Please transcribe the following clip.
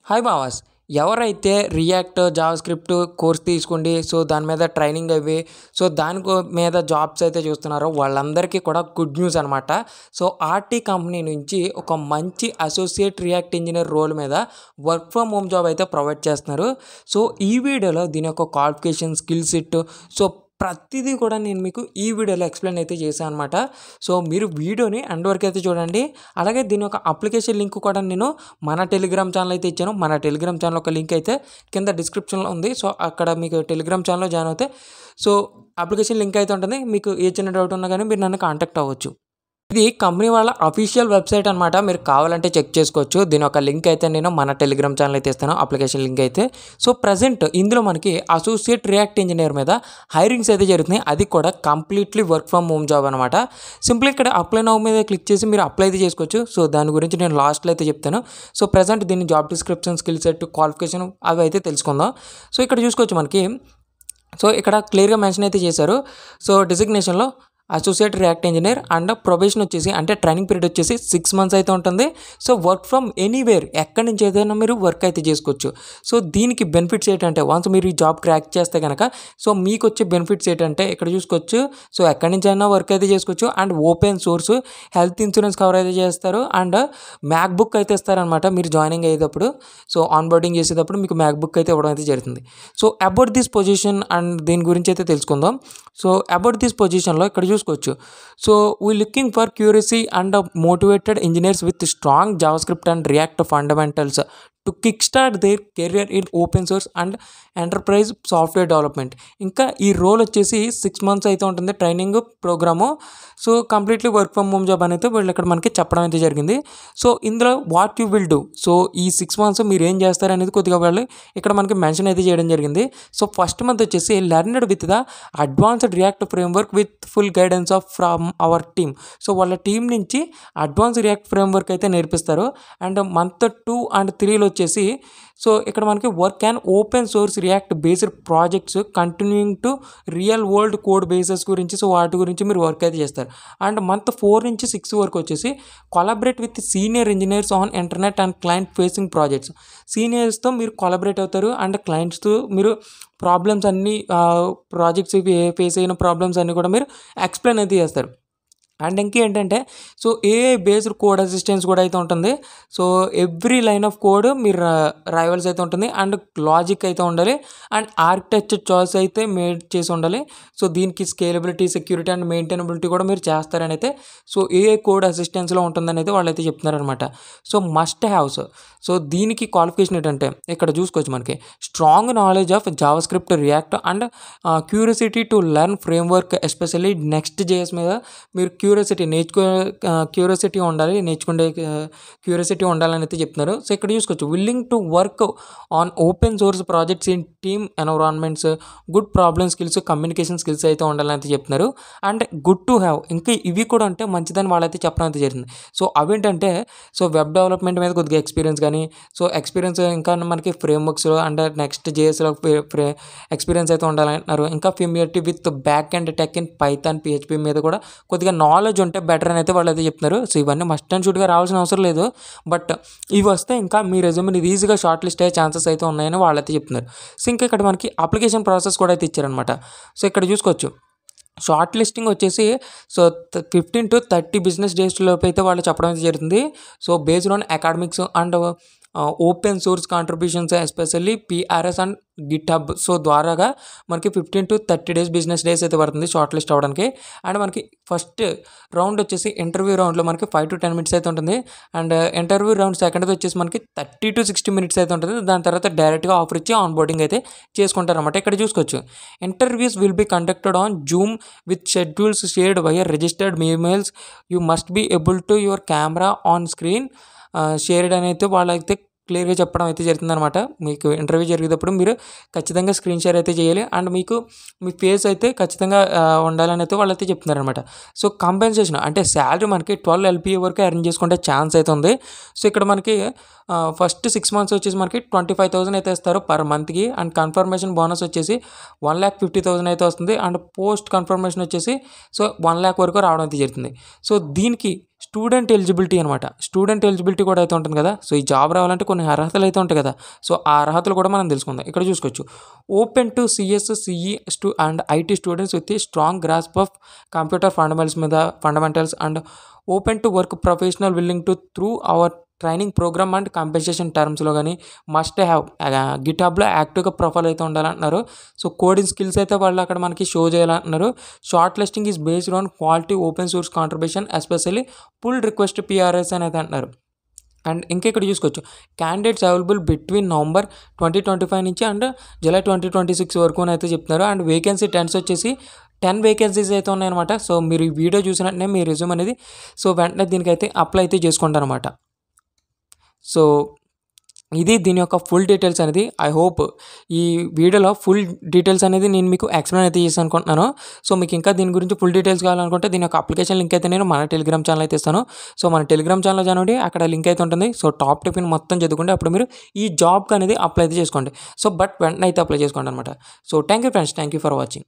Hi మావాస్. ఎవరైతే react, JavaScript course తీసుకోండి, so దాని మీద ట్రైనింగ్ అవి, సో దాని మీద జాబ్స్ అయితే చూస్తున్నారో వాళ్ళందరికీ కూడా గుడ్ న్యూస్ అనమాట. సో ఆర్టీ కంపెనీ నుంచి ఒక మంచి అసోసియేట్ రియాక్ట్ ఇంజనీర్ రోల్ మీద వర్క్ ఫ్రమ్ హోమ్ జాబ్ అయితే ప్రొవైడ్ చేస్తున్నారు. సో ఈ వీడియోలో దీని యొక్క క్వాలిఫికేషన్, స్కిల్ సెట్, సో ప్రతిదీ కూడా నేను మీకు ఈ వీడియోలో ఎక్స్ప్లెయిన్ అయితే చేశాను అనమాట. సో మీరు వీడియోని ఎండ్ వరకు అయితే చూడండి. అలాగే దీని యొక్క అప్లికేషన్ లింక్ కూడా నేను మన టెలిగ్రామ్ ఛానల్ అయితే ఇచ్చాను. మన టెలిగ్రామ్ ఛానల్ ఒక లింక్ అయితే కింద డిస్క్రిప్షన్లో ఉంది. సో అక్కడ మీకు టెలిగ్రామ్ ఛానల్లో జాయిన్ అవుతే సో అప్లికేషన్ లింక్ అయితే ఉంటుంది. మీకు ఏ చిన్న డౌట్ ఉన్నా కానీ మీరు నన్ను కాంటాక్ట్ అవ్వచ్చు. ఇది కంపెనీ వాళ్ళ అఫీషియల్ వెబ్సైట్ అనమాట. మీరు కావాలంటే చెక్ చేసుకోవచ్చు. దీని ఒక లింక్ అయితే నేను మన టెలిగ్రామ్ ఛానల్ అయితే ఇస్తాను, అప్లికేషన్ లింక్ అయితే. సో ప్రజెంట్ ఇందులో మనకి అసోసియేట్ రియాక్ట్ ఇంజనీర్ మీద హైరింగ్స్ అయితే జరుగుతున్నాయి. అది కూడా completely work from home job అనమాట. సింపుల్ ఇక్కడ అప్లై నౌ మీద క్లిక్ చేసి మీరు అప్లై అయితే చేసుకోవచ్చు. సో దాని గురించి నేను లాస్ట్లో అయితే చెప్తాను. సో ప్రజెంట్ దీని job description, skill set, qualification అవి అయితే తెలుసుకుందాం. సో ఇక్కడ చూసుకోవచ్చు మనకి. సో ఇక్కడ క్లియర్గా మెన్షన్ అయితే చేశారు. సో డిజిగ్నేషన్లో associate react engineer and probation వచ్చేసి, అంటే ట్రైనింగ్ పీరియడ్ వచ్చేసి 6 months అయితే ఉంటుంది. సో వర్క్ ఫ్రమ్ ఎనీవేర్, ఎక్కడి నుంచి ఏదైనా మీరు వర్క్ అయితే చేసుకోవచ్చు. సో దీనికి బెనిఫిట్స్ ఏంటంటే, వన్స్ మీరు ఈ జాబ్ క్రాక్ చేస్తే కనుక సో మీకు వచ్చే బెనిఫిట్స్ ఏంటంటే ఇక్కడ చూసుకోవచ్చు. సో ఎక్కడి నుంచి అయినా వర్క్ అయితే చేసుకోవచ్చు. And open source health insurance cover అయితే చేస్తారు. అండ్ మ్యాక్బుక్ అయితే ఇస్తారనమాట మీరు జాయినింగ్ అయ్యేటప్పుడు. సో ఆన్బోర్డింగ్ చేసేటప్పుడు మీకు మ్యాక్బుక్ అయితే ఇవ్వడం అయితే జరుగుతుంది. So about this position and దీని గురించి అయితే తెలుసుకుందాం. సో అబౌట్ దిస్ పొజిషన్లో ఇక్కడ చూసుకోవచ్చు. So we looking for curious and motivated engineers with strong JavaScript and React fundamentals to kick start their career in open source and enterprise software development. ఇంకా ఈ role వచ్చేసి 6 months అయితే ఉంటుంది training programme. So completely work from home job అనేది వీళ్ళు ఇక్కడ మనకి చెప్పడం అయితే జరిగింది. సో ఇందులో what you will do, so ఈ 6 months మీరు ఏం చేస్తారు అనేది కొద్దిగా వాళ్ళు ఇక్కడ మనకి మెన్షన్ అయితే చేయడం జరిగింది. సో ఫస్ట్ మంత్ వచ్చేసి learned with the advanced react framework with full guidance of from our team. So వాళ్ళ టీం నుంచి అడ్వాన్స్ రియాక్ట్ ఫ్రేమ్వర్క్ అయితే నేర్పిస్తారు. అండ్ మంత్ 2 and 3 వచ్చేసి సో ఇక్కడ మనకి work and open source react based projects continuing to real world code bases గురించి, so వాటి గురించి మీరు వర్క్ అయితే చేస్తారు. అండ్ మంత్ 4 నుంచి 6 వరకు వచ్చేసి collaborate with senior engineers on internet and client facing projects. సీనియర్స్తో మీరు కొలాబరేట్ అవుతారు అండ్ క్లయింట్స్తో మీరు ప్రాబ్లమ్స్ అన్నీ, ప్రాజెక్ట్స్ ఫేస్ అయిన ప్రాబ్లమ్స్ అన్నీ కూడా మీరు ఎక్స్ప్లెయిన్ అయితే చేస్తారు. అండ్ ఇంకేంటంటే so AI based code assistance కూడా అయితే ఉంటుంది. So every line of code మీరు రాయవలసి అయితే ఉంటుంది. అండ్ లాజిక్ అయితే ఉండాలి. అండ్ ఆర్కిటెక్చర్ చాయిస్ అయితే మేడ్ చేసి ఉండాలి. సో దీనికి స్కేలబిలిటీ, సెక్యూరిటీ అండ్ మెయింటైనబిలిటీ కూడా మీరు చేస్తారని అయితే సో ఏఐ కోడ్ అసిస్టెన్స్లో ఉంటుందని అయితే వాళ్ళు అయితే చెప్తున్నారనమాట. So must haves. సో దీనికి క్వాలిఫికేషన్ ఏంటంటే ఇక్కడ చూసుకోవచ్చు మనకి strong knowledge of JavaScript, react and curiosity to learn framework, especially next JS మీద మీరు క్యూరియాసిటీ ఉండాలి, నేర్చుకునే క్యూరియాసిటీ ఉండాలని అయితే చెప్తున్నారు. సో ఇక్కడ చూసుకోవచ్చు willing to work on open source projects in team environments, good problem skills, communication skills అయితే ఉండాలని అయితే చెప్తున్నారు. అండ్ గుడ్ టు హ్యావ్, ఇంకా ఇవి కూడా ఉంటే మంచిదని వాళ్ళైతే చెప్పడం అయితే జరిగింది. సో అవేంటంటే సో వెబ్ డెవలప్మెంట్ మీద కొద్దిగా ఎక్స్పీరియన్స్ కానీ, సో ఎక్స్పీరియన్స్ ఇంకా మనకి ఫ్రేమ్వర్క్స్ అండ్ నెక్స్ట్ జేఎస్లో ఎక్స్పీరియన్స్ అయితే ఉండాలంటున్నారు. ఇంకా familiarity with back and tech in Python, PHP మీద కూడా కొద్దిగా నాలెడ్జ్ ఉంటే బెటర్ అని అయితే వాళ్ళు అయితే చెప్తున్నారు. సో ఇవన్నీ మస్ట్ అండ్ షుడ్గా రావాల్సిన అవసరం లేదు. బట్ ఇవి వస్తే ఇంకా మీ రెజ్యూమ్ ఇది ఈజీగా షార్ట్ లిస్ట్ అయ్యే ఛాన్సెస్ అయితే ఉన్నాయని వాళ్ళు అయితే చెప్తున్నారు. సో ఇంకా ఇక్కడ మనకి అప్లికేషన్ ప్రాసెస్ కూడా అయితే ఇచ్చారనమాట. సో ఇక్కడ చూసుకోవచ్చు షార్ట్ లిస్టింగ్ వచ్చేసి సో 15 to 30 బిజినెస్ డేస్ లోపు అయితే వాళ్ళు చెప్పడం అయితే జరుగుతుంది. So based on academics and open source contributions, especially PRS and Git hub, so ద్వారాగా మనకి 15 to 30 days బిజినెస్ డేస్ అయితే పడుతుంది షార్ట్ లిస్ట్ అవ్వడానికి. అండ్ మనకి ఫస్ట్ రౌండ్ వచ్చేసి ఇంటర్వ్యూ రౌండ్లో మనకి 5 to 10 minutes అయితే ఉంటుంది. అండ్ ఇంటర్వ్యూ రౌండ్ సెకండ్ వచ్చేసి మనకి 30 to 60 minutes అయితే ఉంటుంది. దాని తర్వాత డైరెక్ట్గా ఆఫర్ ఇచ్చి ఆన్ బోర్డింగ్ అయితే చేసుకుంటారు అనమాట. ఇక్కడ చూసుకోవచ్చు interviews will be conducted on Zoom with schedules shared via registered emails. You must be able to your camera on screen shared అని అయితే వాళ్ళైతే క్లియర్గా చెప్పడం అయితే జరుగుతుందన్నమాట. మీకు ఇంటర్వ్యూ జరిగేటప్పుడు మీరు ఖచ్చితంగా స్క్రీన్ షేర్ అయితే చేయాలి. అండ్ మీకు మీ ఫేస్ అయితే ఖచ్చితంగా ఉండాలని అయితే వాళ్ళైతే చెప్తున్నారనమాట. సో కంపెన్సేషన్ అంటే శాలరీ మనకి 12 LPA వరకు ఎర్న్ చేసుకుంటే ఛాన్స్ అయితే ఉంది. సో ఇక్కడ మనకి ఫస్ట్ 6 months వచ్చేసి మనకి 25,000 అయితే ఇస్తారు పర్ మంత్కి. అండ్ కన్ఫర్మేషన్ బోనస్ వచ్చేసి 1,50,000 అయితే వస్తుంది. అండ్ పోస్ట్ కన్ఫర్మేషన్ వచ్చేసి సో 1 lakh వరకు రావడం అయితే జరుగుతుంది. సో దీనికి స్టూడెంట్ ఎలిజిబిలిటీ అనమాట. స్టూడెంట్ ఎలిజిబిలిటీ కూడా అయితే ఉంటుంది కదా. సో ఈ జాబ్ రావాలంటే కొన్ని అర్హతలు అయితే ఉంటాయి కదా. సో ఆ అర్హతలు కూడా మనం తెలుసుకుందాం. ఇక్కడ చూసుకోవచ్చు, open to CS, CE and IT students with strong grasp of computer fundamentals and open to work professional willing to through our training programme and compensation టర్మ్స్లో కానీ మస్ట్ హ్యావ్ గిట్హబ్లో యాక్టివ్గా ప్రొఫైల్ అయితే ఉండాలంటున్నారు. సో కోడింగ్ స్కిల్స్ అయితే వాళ్ళు అక్కడ మనకి show చేయాలంటున్నారు. Short listing is based on quality open source contribution especially pull request PRs అని అయితే అంటున్నారు. అండ్ ఇంకా ఇక్కడ చూసుకోవచ్చు, క్యాండిడేట్స్ అవైలబుల్ బిట్వీన్ నవంబర్ 2025 నుంచి అండ్ జూలై 2026 వరకు అయితే చెప్తున్నారు. అండ్ వేకెన్సీ టెన్స్ వచ్చేసి 10 వేకెన్సీస్ అయితే ఉన్నాయన్నమాట. సో మీరు ఈ వీడియో చూసినట్టునే మీ రెజ్యూమ్ అనేది సో వెంటనే దీనికైతే అప్లై అయితే చేసుకుంటారు అనమాట. సో ఇది దీని యొక్క ఫుల్ డీటెయిల్స్ అనేది. ఐ హోప్ ఈ వీడియోలో ఫుల్ డీటెయిల్స్ అనేది నేను మీకు ఎక్స్ప్లెయిన్ అయితే చేసి అనుకుంటున్నాను. సో మీకు ఇంకా దీని గురించి ఫుల్ డీటెయిల్స్ కావాలనుకుంటే దీని యొక్క అప్లికేషన్ లింక్ అయితే నేను మన టెలిగ్రామ్ ఛానల్ అయితే ఇస్తాను. సో మన టెలిగ్రామ్ ఛానల్ జాయిన్ అక్కడ లింక్ అయితే ఉంటుంది. సో టాప్ టిఫిన్ మొత్తం చదువుకుంటే అప్పుడు మీరు ఈ జాబ్కి అనేది అప్లై అయితే చేసుకోండి. సో బట్ వెంటనే అయితే అప్లై చేసుకోండి అనమాట. So thank you friends, thank you for watching.